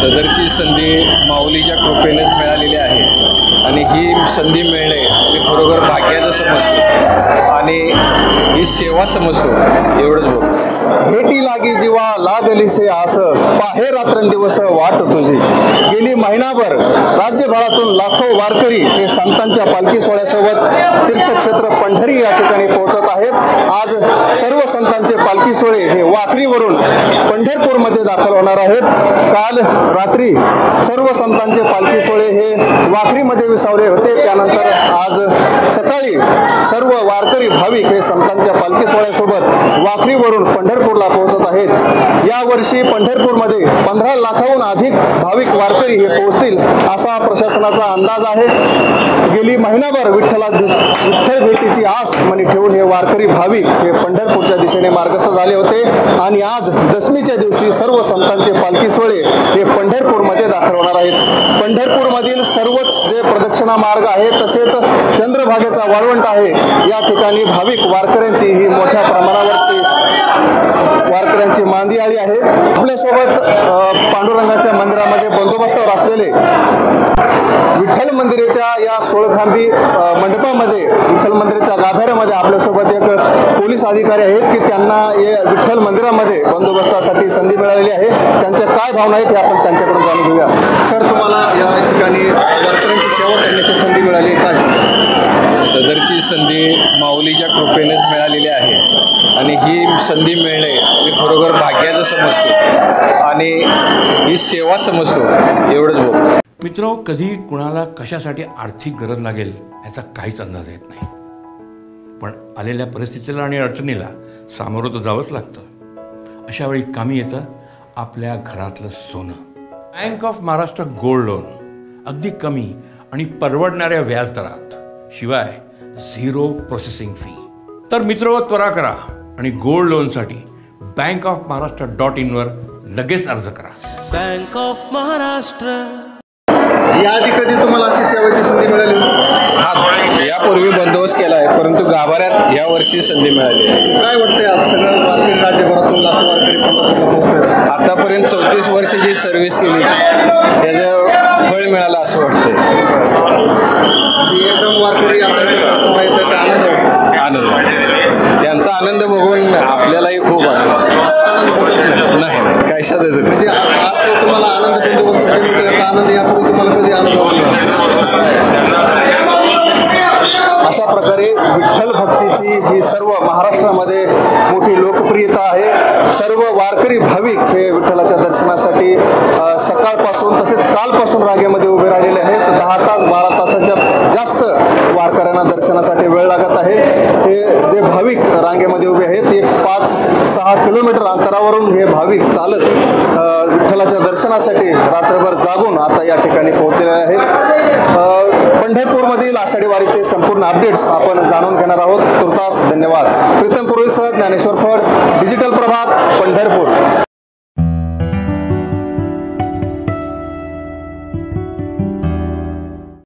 सदरची संधी माऊलीच्या कृपेनेच मिळालेली आहे आणि ही संधी मिळणे मी खरोखर भाग्याचं समजतो आणि ही सेवा समजतो, एवढंच बोलतो। भेटी लागी जीवा लागलीसे आस, पाहे रात्रंदिवस वाट तुझी। गेली महिनाभर राज्यभरातून लाखो वारकरी हे संतांच्या पालखी सोहळ्यासोबत तीर्थक्षेत्र पंढरी या ठिकाणी पोहोचत आहेत। आज सर्व संतांचे पालखी सोहळे हे वाखरीवरून पंढरपूरमध्ये दाखल होणार आहेत। काल रात्री सर्व संतांचे पालखी सोहळे हे वाखरीमध्ये विसावले होते, त्यानंतर आज सकाळी सर्व वारकरी भाविक हे संतांच्या पालखी सोहळ्यासोबत वाखरीवरून पंढरपूरला पोहोचत आहेत। यावर्षी पंढरपूरमध्ये 15 लाखाहून अधिक भाविक वारकरी हे पोहोचतील असा प्रशासनाचा अंदाज आहे। गेली महिनाभर विठ्ठल भेटीची आस मनी ठेवून हे वारकरी भाविक हे पंढरपूरच्या दिशेने मार्गस्थ झाले होते आणि आज दशमीच्या दिवशी सर्व संतांचे पालखी सोहळे हे पंढरपूरमध्ये दाखल होणार आहेत। पंढरपूरमधील सर्वच जे प्रदक्षिणा मार्ग आहे तसेच चंद्रभागेचा वाळवंट आहे, या ठिकाणी भाविक वारकऱ्यांची ही मोठ्या प्रमाणावरती वारकऱ्यांची मांदियाळी आहे। आपल्यासोबत पांडुरंगाच्या मंदिरामध्ये बंदोबस्तावर असलेले विठ्ठल मंदिराच्या या सोळखांबी मंडपामध्ये विठ्ठल मंदिराच्या गाभाऱ्यामध्ये आपल्यासोबत एक पोलीस अधिकारी आहेत की त्यांना या विठ्ठल मंदिरामध्ये बंदोबस्तासाठी संधी मिळालेली आहे। त्यांच्या काय भावना आहेत हे आपण त्यांच्याकडून जाणून घेऊया। सर, तुम्हाला या ठिकाणी वारकऱ्यांची सेवा करण्याची संधी मिळाली, काय? सदरची संधी माऊलीच्या कृपेनेच मिळालेली आहे आणि ही संधी मिळणे मी खरोखर भाग्याचं समजतो आणि ही सेवा समजतो, एवढंच बोलतो। मित्रो, कधी कुणाला कशासाठी आर्थिक गरज लागेल याचा काहीच अंदाज येत नाही, पण आलेल्या परिस्थितीला आणि अडचणीला सामोरं तर जावंच लागतं। अशा वेळी कामी येतं आपल्या घरातलं सोनं। Bank of Maharashtra gold loan अगदी कमी आणि परवडणाऱ्या व्याजदरात, शिवाय 0 प्रोसेसिंग फी। तर मित्रो, त्वरा करा आणि गोल्ड लोनसाठी bankofmaharashtra.in वर लगेच अर्ज करा। Bank of Maharashtra. याआधी कधी तुम्हाला अशी सेवेची संधी मिळाली? हा, यापूर्वी बंदोबस्त केला आहे, परंतु गाभाऱ्यात यावर्षी संधी मिळाली। काय वाटतंय आज सगळं वारकरी राज्यभरातून लाखो वारकरी पंढरपूरला पोहोचतात? आतापर्यंत 34 वर्ष जी सर्व्हिस केली त्याचं फळ मिळालं असं वाटतंय। एकदम वारकरी आता येतं का आनंद वाटतो? आनंद वाटतो, त्यांचा आनंद बघून आपल्यालाही खूप आनंद नाही काय साधं म्हणजे आज तुम्हाला आनंद बंदोबस्त त्याचा आनंद यापूर्वी तुम्हाला कधी अशा प्रकारे विठ्ठल भक्तीची ही सर्व महाराष्ट्रामध्ये मोठी लोकप्रियता आहे। सर्व वारकरी भाविक हे विठ्ठलाच्या दर्शनासाठी सकाळपासून तसेच कालपासून रांगेमध्ये उभे राहिलेले आहेत। 10 तास 12 तासाच्या जास्त वारकऱ्यांना दर्शनासाठी वेळ लागत आहे। हे जे भाविक रांगेमध्ये उभे आहेत एक 5-6 किलोमीटर अंतरावरून हे भाविक चालत विठ्ठलाच्या दर्शनासाठी रात्रभर जागून आता या ठिकाणी पोहोचलेले आहेत। पंढरपूरमधील आषाढी वारीचे संपूर्ण अपडेट्स आपण जाणून घेणार आहोत। तुर्तास धन्यवाद। प्रीतम पुरोहितसह ज्ञानेश्वर फड, डिजिटल प्रभात, पंढरपूर।